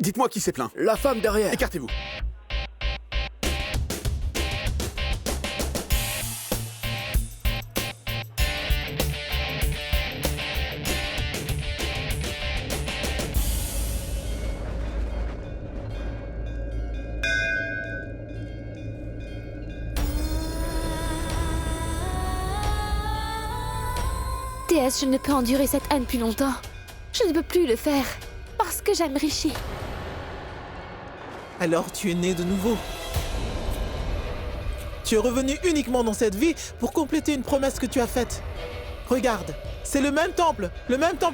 Dites-moi qui s'est plaint. La femme derrière. Écartez-vous. Déesse, je ne peux endurer cette haine plus longtemps. Je ne peux plus le faire. Parce que j'aime Rishi. Alors tu es né de nouveau. Tu es revenu uniquement dans cette vie pour compléter une promesse que tu as faite. Regarde, c'est le même temple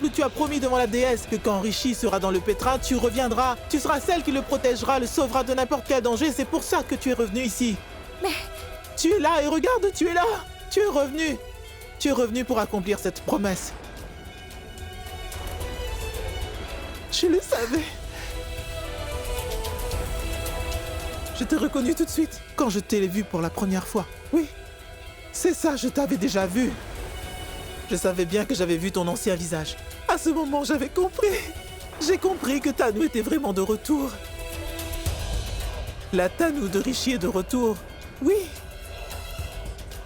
où tu as promis devant la déesse que quand Rishi sera dans le pétrin, tu reviendras. Tu seras celle qui le protégera, le sauvera de n'importe quel danger. C'est pour ça que tu es revenu ici. Mais... Tu es là et regarde, tu es là. Tu es revenu. Tu es revenu pour accomplir cette promesse. Je le savais. Je t'ai reconnu tout de suite quand je t'ai vu pour la première fois. Oui, c'est ça, je t'avais déjà vu. Je savais bien que j'avais vu ton ancien visage. À ce moment, j'avais compris. J'ai compris que Tanu était vraiment de retour. La Tanu de Rishi est de retour. Oui.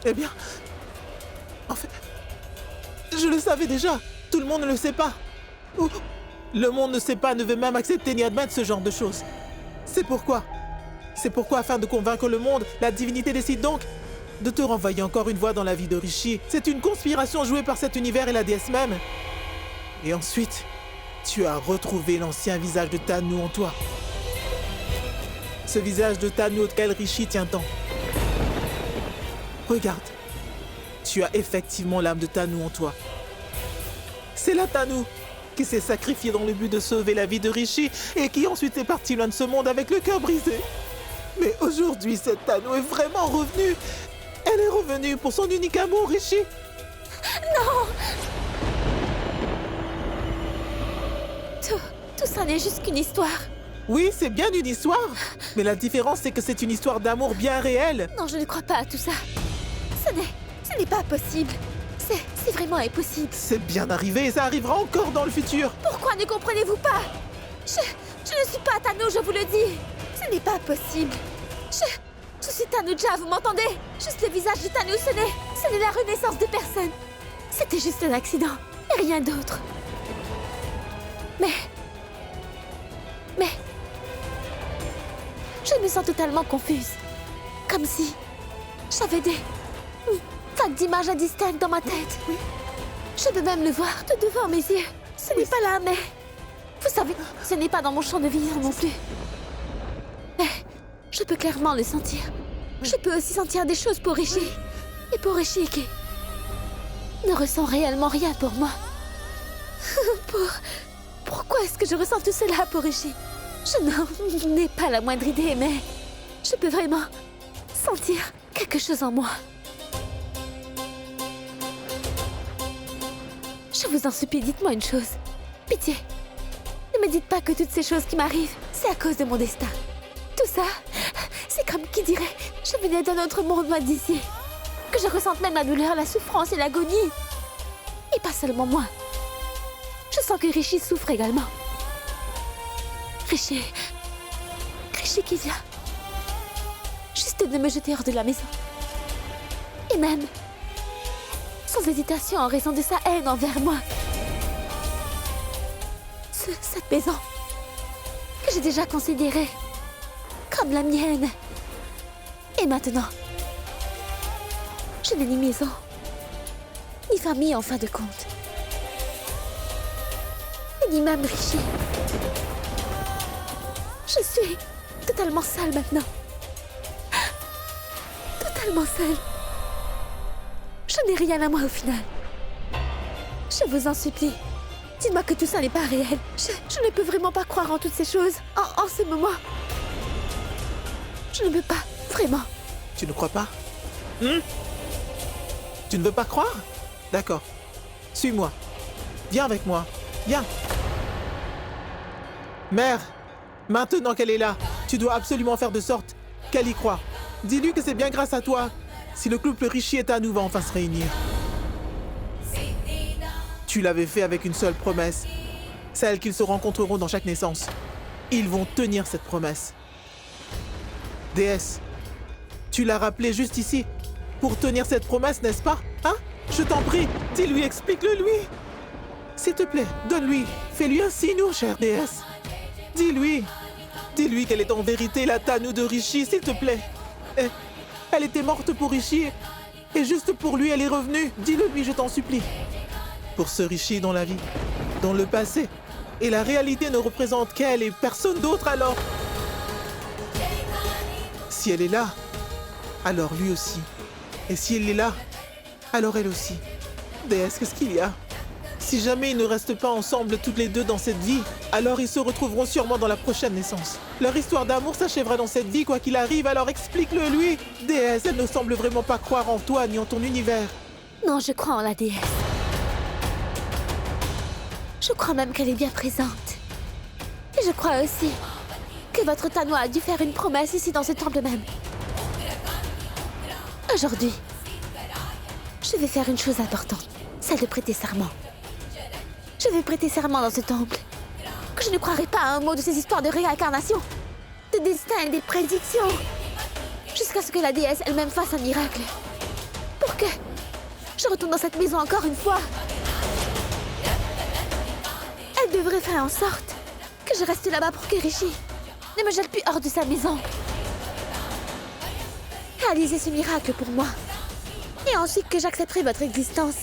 Eh bien... En fait... Je le savais déjà. Tout le monde ne le sait pas. Ou... Le monde ne sait pas, ne veut même accepter ni admettre ce genre de choses. C'est pourquoi, afin de convaincre le monde, la divinité décide donc de te renvoyer encore une fois dans la vie de Rishi. C'est une conspiration jouée par cet univers et la déesse même. Et ensuite, tu as retrouvé l'ancien visage de Tanu en toi. Ce visage de Tanu auquel Rishi tient tant. Regarde, tu as effectivement l'âme de Tanu en toi. C'est la Tanu qui s'est sacrifiée dans le but de sauver la vie de Rishi et qui ensuite est partie loin de ce monde avec le cœur brisé. Mais aujourd'hui, cette Tanu est vraiment revenue. Elle est revenue pour son unique amour, Rishi. Non! Tout ça n'est juste qu'une histoire. Oui, c'est bien une histoire. Mais la différence, c'est que c'est une histoire d'amour bien réelle. Non, je ne crois pas à tout ça. Ce n'est pas possible. C'est vraiment impossible. C'est bien arrivé et ça arrivera encore dans le futur. Pourquoi ne comprenez-vous pas? Je ne suis pas Tanu, je vous le dis. Ce n'est pas possible. Je suis Tanuja, vous m'entendez? Juste le visage de Tanu, ce n'est la renaissance de personne. C'était juste un accident, et rien d'autre. Mais... Je me sens totalement confuse. Comme si j'avais des vagues d'images indistinctes dans ma tête. Oui. Je peux même le voir tout devant mes yeux. Ce n'est pas là, mais... Vous savez, ce n'est pas dans mon champ de vision non plus. Mais je peux clairement le sentir. Je peux aussi sentir des choses pour Rishi. Et pour Rishi qui ne ressent réellement rien pour moi. Pourquoi est-ce que je ressens tout cela pour Rishi? Je n'en ai pas la moindre idée, mais je peux vraiment sentir quelque chose en moi. Je vous en supplie, dites-moi une chose. Pitié, ne me dites pas que toutes ces choses qui m'arrivent, c'est à cause de mon destin. Tout ça, c'est comme qui dirait, je venais d'un autre monde loin d'ici. Que je ressente même la douleur, la souffrance et l'agonie. Et pas seulement moi. Je sens que Rishi souffre également. Rishi qui vient juste de me jeter hors de la maison. Et même, sans hésitation en raison de sa haine envers moi. Cette maison que j'ai déjà considérée comme la mienne. Et maintenant, je n'ai ni maison, ni famille en fin de compte. Et ni même Rishi. Je suis totalement seule maintenant. Totalement seule. Je n'ai rien à moi au final. Je vous en supplie. Dites-moi que tout ça n'est pas réel. Je ne peux vraiment pas croire en toutes ces choses. En ce moment. Je ne peux pas. Vraiment. Tu ne crois pas? Tu ne veux pas croire? D'accord. Suis-moi. Viens avec moi. Viens. Mère, maintenant qu'elle est là, tu dois absolument faire de sorte qu'elle y croit. Dis-lui que c'est bien grâce à toi si le couple Rishi et Tanu va enfin se réunir. Tu l'avais fait avec une seule promesse, celle qu'ils se rencontreront dans chaque naissance. Ils vont tenir cette promesse. Déesse, tu l'as rappelé juste ici pour tenir cette promesse, n'est-ce pas? Hein? Je t'en prie, dis-lui, explique-le lui. S'il te plaît, donne-lui, fais-lui un signe, chère déesse. Dis-lui qu'elle est en vérité la Tanu de Rishi, s'il te plaît. Elle était morte pour Rishi, et juste pour lui, elle est revenue. Dis-le lui, je t'en supplie. Pour ce Rishi dont la vie, dont le passé et la réalité ne représentent qu'elle et personne d'autre, alors. Si elle est là, alors lui aussi. Et si elle est là, alors elle aussi. Déesse, qu'est-ce qu'il y a? Si jamais ils ne restent pas ensemble toutes les deux dans cette vie, alors ils se retrouveront sûrement dans la prochaine naissance. Leur histoire d'amour s'achèvera dans cette vie, quoi qu'il arrive, alors explique-le lui. Déesse, elle ne semble vraiment pas croire en toi ni en ton univers. Non, je crois en la déesse. Je crois même qu'elle est bien présente. Et je crois aussi que votre Tanoa a dû faire une promesse ici dans ce temple même. Aujourd'hui, je vais faire une chose importante, celle de prêter serment. Je vais prêter serment dans ce temple que je ne croirai pas à un mot de ces histoires de réincarnation, de destin et des prédictions, jusqu'à ce que la déesse elle-même fasse un miracle. Pour que je retourne dans cette maison encore une fois. Elle devrait faire en sorte que je reste là-bas pour que Rishi ne me jette plus hors de sa maison. Réalisez ce miracle pour moi. Et ensuite que j'accepterai votre existence.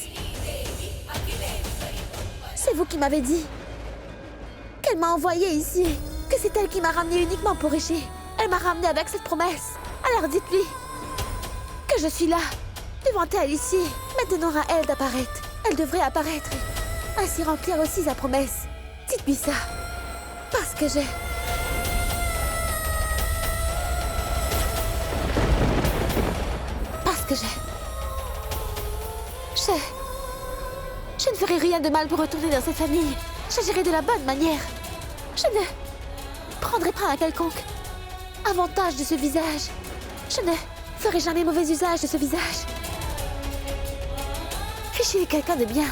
C'est vous qui m'avez dit qu'elle m'a envoyée ici, que c'est elle qui m'a ramenée uniquement pour Rishi. Elle m'a ramenée avec cette promesse. Alors dites-lui que je suis là, devant elle ici. Maintenant à elle d'apparaître. Elle devrait apparaître, ainsi remplir aussi sa promesse. Dites-lui ça, parce que je ne ferai rien de mal pour retourner dans cette famille. J'agirai de la bonne manière. Je ne prendrai pas un quelconque avantage de ce visage. Je ne ferai jamais mauvais usage de ce visage. Rishi est quelqu'un de bien.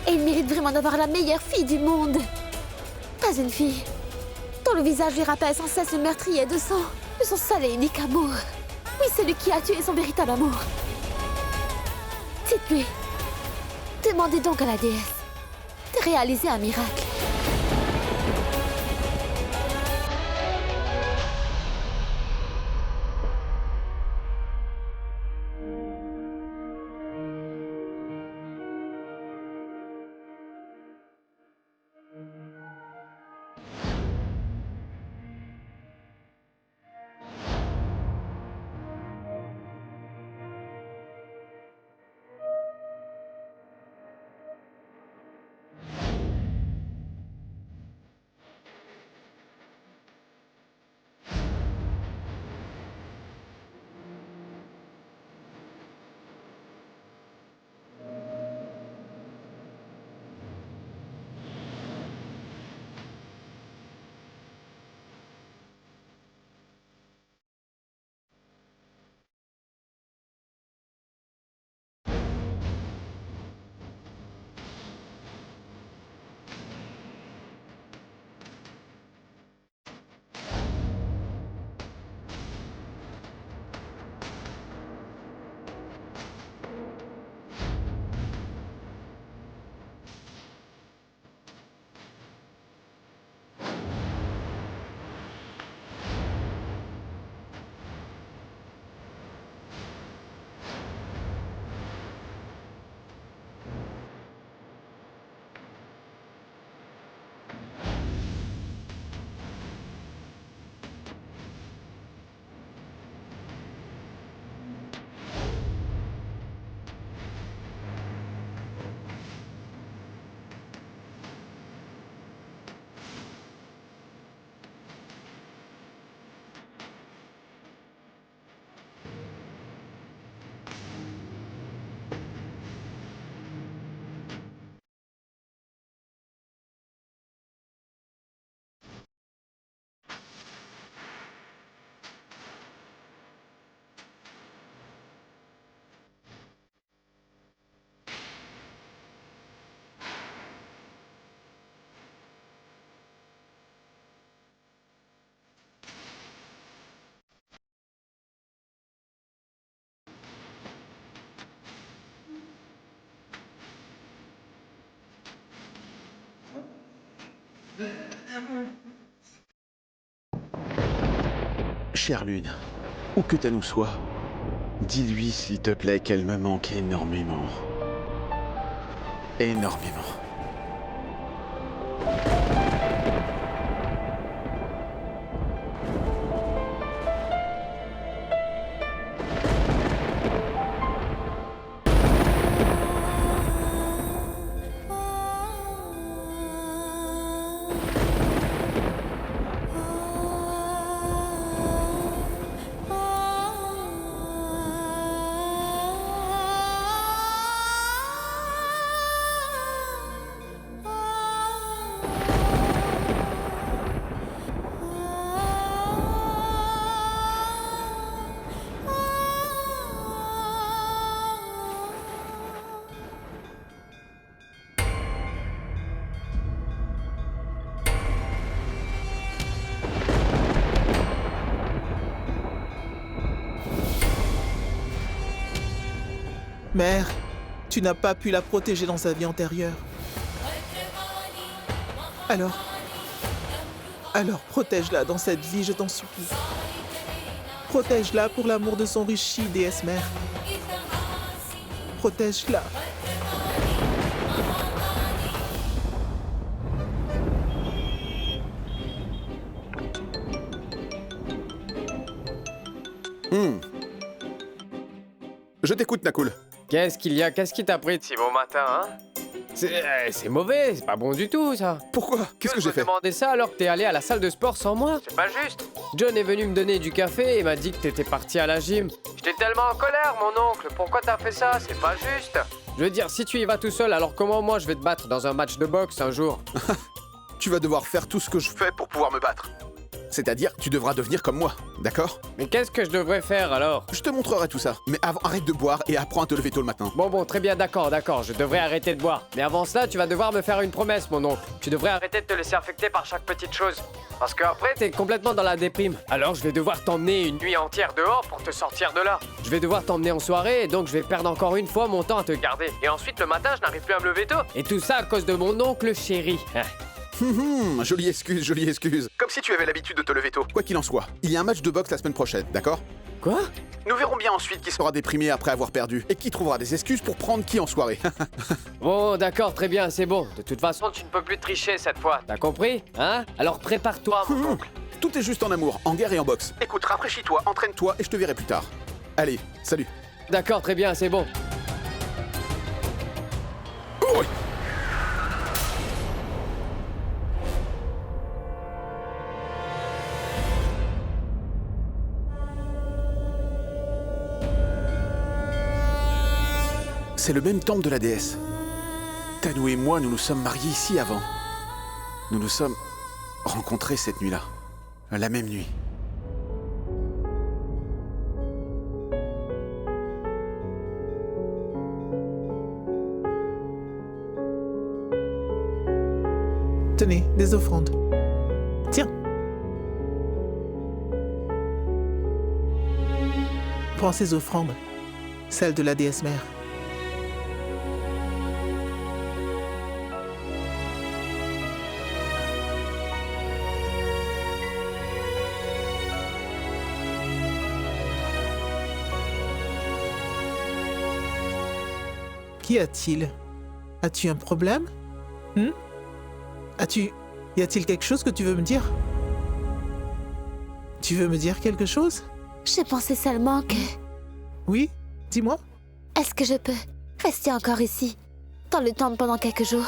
Et il mérite vraiment d'avoir la meilleure fille du monde. Pas une fille dont le visage lui rappelle sans cesse le meurtrier de son seul et unique amour. Oui, celui qui a tué son véritable amour. Dites-lui. Demandez donc à la déesse de réaliser un miracle. Chère Lune, où que Tanou soit, dis-lui s'il te plaît qu'elle me manque énormément. Énormément. Mère, tu n'as pas pu la protéger dans sa vie antérieure. Alors protège-la dans cette vie, je t'en supplie. Protège-la pour l'amour de son Rishi, déesse mère. Protège-la. Je t'écoute, Nakul. Qu'est-ce qu'il y a? Qu'est-ce qui t'a pris de si bon matin, hein? C'est mauvais, c'est pas bon du tout, ça. Pourquoi? Qu'est-ce que j'ai fait? Tu m'as demandé ça alors que t'es allé à la salle de sport sans moi? C'est pas juste. John est venu me donner du café et m'a dit que t'étais parti à la gym. J'étais tellement en colère, mon oncle. Pourquoi t'as fait ça? C'est pas juste. Je veux dire, si tu y vas tout seul, alors comment moi je vais te battre dans un match de boxe un jour? Tu vas devoir faire tout ce que je fais pour pouvoir me battre. C'est-à-dire, tu devras devenir comme moi, d'accord? Mais qu'est-ce que je devrais faire alors? Je te montrerai tout ça. Mais avant, arrête de boire et apprends à te lever tôt le matin. Bon, très bien, d'accord, je devrais arrêter de boire. Mais avant cela, tu vas devoir me faire une promesse, mon oncle. Tu devrais arrêter de te laisser affecter par chaque petite chose. Parce qu'après, t'es complètement dans la déprime. Alors, je vais devoir t'emmener une nuit entière dehors pour te sortir de là. Je vais devoir t'emmener en soirée et donc je vais perdre encore une fois mon temps à te garder. Et ensuite, le matin, je n'arrive plus à me lever tôt. Et tout ça à cause de mon oncle chéri. Jolie excuse. Comme si tu avais l'habitude de te lever tôt. Quoi qu'il en soit, il y a un match de boxe la semaine prochaine, d'accord? Quoi? Nous verrons bien ensuite qui sera déprimé après avoir perdu et qui trouvera des excuses pour prendre qui en soirée. Bon, d'accord, très bien, c'est bon. De toute façon, tu ne peux plus tricher cette fois. T'as compris? Hein? Alors prépare-toi, mon oncle. Tout est juste en amour, en guerre et en boxe. Écoute, rafraîchis-toi, entraîne-toi et je te verrai plus tard. Allez, salut. D'accord, très bien, c'est bon. Oui. C'est le même temple de la déesse. Tanou et moi, nous nous sommes mariés ici avant. Nous nous sommes rencontrés cette nuit-là. La même nuit. Tenez, des offrandes. Tiens. Prends ces offrandes. Celles de la déesse mère. Qu'y a-t-il? As-tu un problème? Y a-t-il quelque chose que tu veux me dire? Tu veux me dire quelque chose? Je pensais seulement que... Oui? Dis-moi. Est-ce que je peux rester encore ici, dans le temple pendant quelques jours?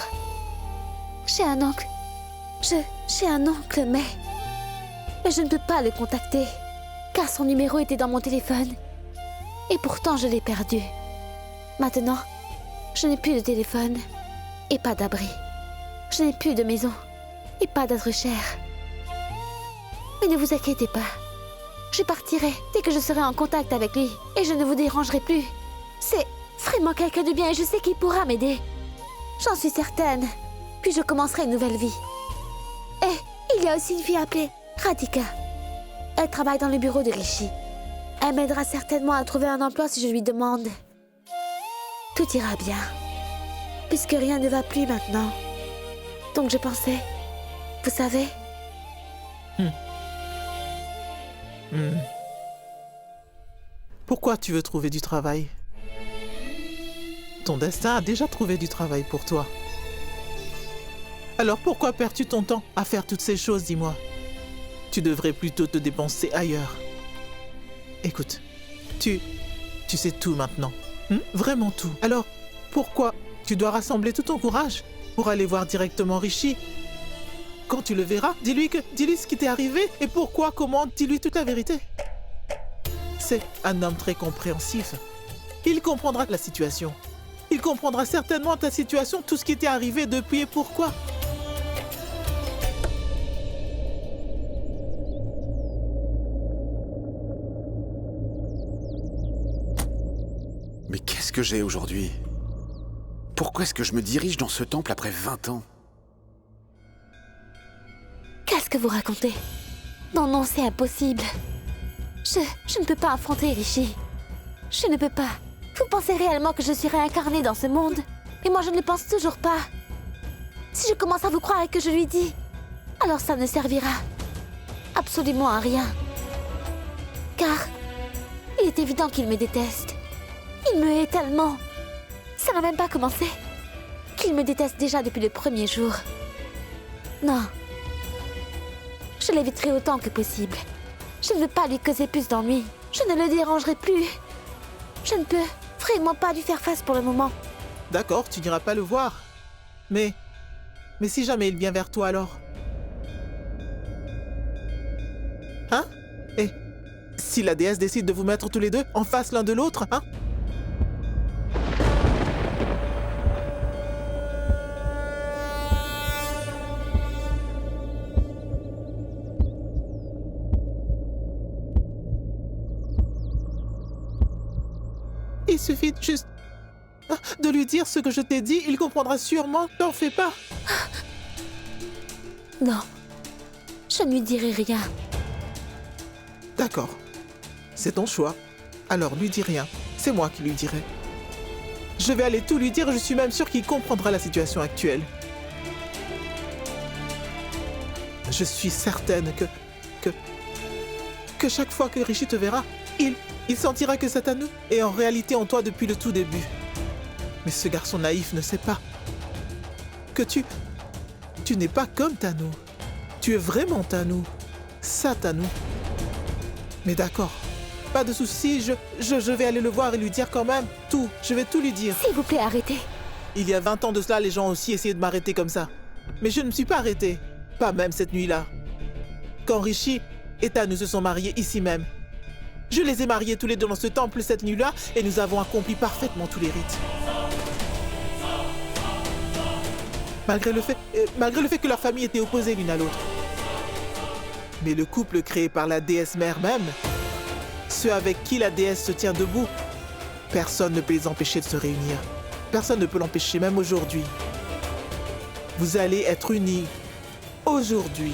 J'ai un oncle. J'ai un oncle, mais je ne peux pas le contacter, car son numéro était dans mon téléphone. Et pourtant, je l'ai perdu. Maintenant, je n'ai plus de téléphone et pas d'abri. Je n'ai plus de maison et pas d'être cher. Mais ne vous inquiétez pas. Je partirai dès que je serai en contact avec lui et je ne vous dérangerai plus. C'est vraiment quelqu'un de bien et je sais qu'il pourra m'aider. J'en suis certaine. Puis je commencerai une nouvelle vie. Et il y a aussi une fille appelée Radhika. Elle travaille dans le bureau de Rishi. Elle m'aidera certainement à trouver un emploi si je lui demande. Tout ira bien, puisque rien ne va plus maintenant. Donc je pensais Vous savez, Pourquoi tu veux trouver du travail? Ton destin a déjà trouvé du travail pour toi. Alors pourquoi perds-tu ton temps à faire toutes ces choses, dis-moi? Tu devrais plutôt te dépenser ailleurs. Écoute, tu sais tout maintenant. Vraiment tout. Alors, pourquoi tu dois rassembler tout ton courage pour aller voir directement Rishi? Quand tu le verras, dis-lui ce qui t'est arrivé et pourquoi, comment, dis-lui toute la vérité. C'est un homme très compréhensif. Il comprendra la situation. Il comprendra certainement ta situation, tout ce qui t'est arrivé depuis et pourquoi. Mais qu'est-ce que j'ai aujourd'hui? Pourquoi est-ce que je me dirige dans ce temple après 20 ans? qu'est-ce que vous racontez? Non, c'est impossible. Je ne peux pas affronter Rishi. Je ne peux pas. Vous pensez réellement que je suis réincarnée dans ce monde? Et moi, je ne le pense toujours pas. Si je commence à vous croire et que je lui dis, alors ça ne servira absolument à rien. Car il est évident qu'il me déteste. Il me hait tellement. Ça n'a même pas commencé. Qu'il me déteste déjà depuis le premier jour. Non. Je l'éviterai autant que possible. Je ne veux pas lui causer plus d'ennuis. Je ne le dérangerai plus. Je ne peux vraiment pas lui faire face pour le moment. D'accord, tu n'iras pas le voir. Mais si jamais il vient vers toi alors? Hein? Et si la déesse décide de vous mettre tous les deux en face l'un de l'autre, hein? Il suffit juste de lui dire ce que je t'ai dit, il comprendra sûrement, t'en fais pas. Non. Je ne lui dirai rien. D'accord. C'est ton choix. Alors lui dis rien. C'est moi qui lui dirai. Je vais aller tout lui dire, je suis même sûr qu'il comprendra la situation actuelle. Je suis certaine que chaque fois que Rishi te verra, il sentira que c'est à nous et en réalité en toi depuis le tout début. Mais ce garçon naïf ne sait pas que tu n'es pas comme Tanu. Tu es vraiment Tanu. Ça, Tanu. Mais d'accord, pas de soucis, je vais aller le voir et lui dire quand même tout. Je vais tout lui dire. S'il vous plaît, arrêtez. Il y a 20 ans de cela, les gens ont aussi essayé de m'arrêter comme ça. Mais je ne me suis pas arrêté. Pas même cette nuit-là. Quand Rishi et Tanu se sont mariés ici même. Je les ai mariés tous les deux dans ce temple cette nuit-là et nous avons accompli parfaitement tous les rites. Malgré le fait que leurs familles étaient opposées l'une à l'autre. Mais le couple créé par la déesse mère même, ceux avec qui la déesse se tient debout, personne ne peut les empêcher de se réunir. Personne ne peut l'empêcher, même aujourd'hui. Vous allez être unis. Aujourd'hui.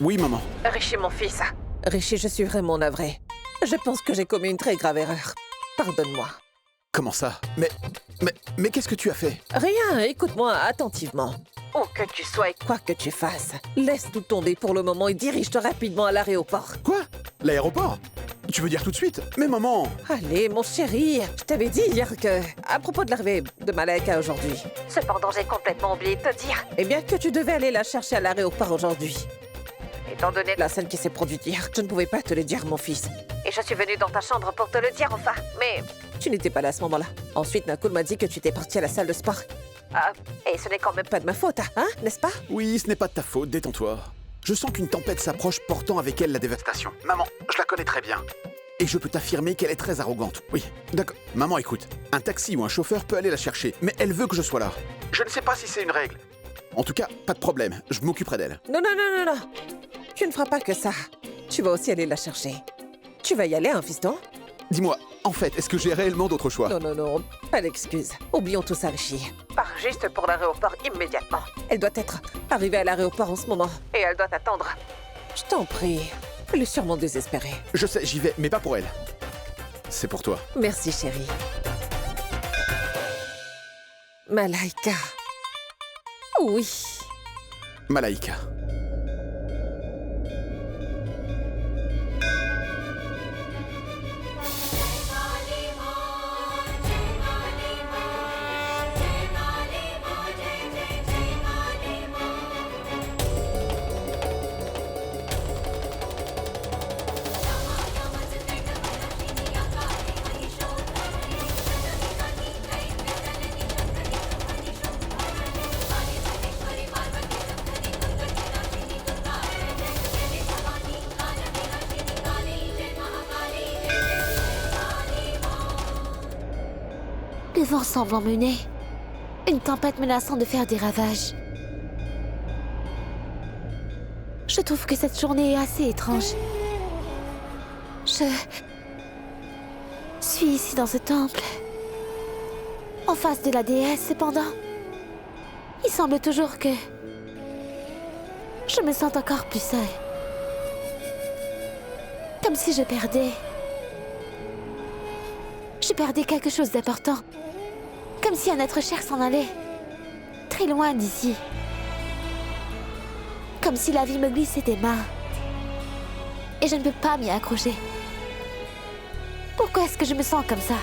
Oui, maman. Rishi, mon fils. Rishi, je suis vraiment navrée. Je pense que j'ai commis une très grave erreur. Pardonne-moi. Comment ça? Mais qu'est-ce que tu as fait? Rien, écoute-moi attentivement. Où que tu sois et quoi que tu fasses, laisse tout tomber pour le moment et dirige-toi rapidement à l'aéroport. Quoi? L'aéroport? Tu veux dire tout de suite? Mais maman! Allez, mon chéri, je t'avais dit hier que, à propos de l'arrivée de Malaika aujourd'hui. Cependant, j'ai complètement oublié de te dire. Eh bien, que tu devais aller la chercher à l'aéroport aujourd'hui. Étant donné la scène qui s'est produite hier, je ne pouvais pas te le dire, mon fils. Et je suis venue dans ta chambre pour te le dire, enfin. Mais tu n'étais pas là à ce moment-là. Ensuite, Nakul m'a dit que tu étais partie à la salle de sport. Ah, et ce n'est quand même pas de ma faute, hein, n'est-ce pas? Oui, ce n'est pas de ta faute, détends-toi. Je sens qu'une tempête s'approche portant avec elle la dévastation. Maman, je la connais très bien. Et je peux t'affirmer qu'elle est très arrogante. Oui, d'accord. Maman, écoute, un taxi ou un chauffeur peut aller la chercher, mais elle veut que je sois là. Je ne sais pas si c'est une règle. En tout cas, pas de problème, je m'occuperai d'elle. Non, non, non, non, non. Tu ne feras pas que ça. Tu vas aussi aller la chercher. Tu vas y aller, hein, fiston? Dis-moi, en fait, est-ce que j'ai réellement d'autres choix? Non, non, non, pas d'excuse. Oublions tout ça, Rishi. Pars juste pour l'aéroport immédiatement. Elle doit être arrivée à l'aéroport en ce moment. Et elle doit t'attendre. Je t'en prie. Elle est sûrement désespérée. Je sais, j'y vais, mais pas pour elle. C'est pour toi. Merci, chérie. Malaika. Oui. Malaika. Le vent semble emmener. Une tempête menaçant de faire des ravages. Je trouve que cette journée est assez étrange. Je suis ici dans ce temple. En face de la déesse, cependant. Il semble toujours que je me sens encore plus seule. Comme si je perdais quelque chose d'important. Comme si un être cher s'en allait. Très loin d'ici. Comme si la vie me glissait des mains. Et je ne peux pas m'y accrocher. Pourquoi est-ce que je me sens comme ça?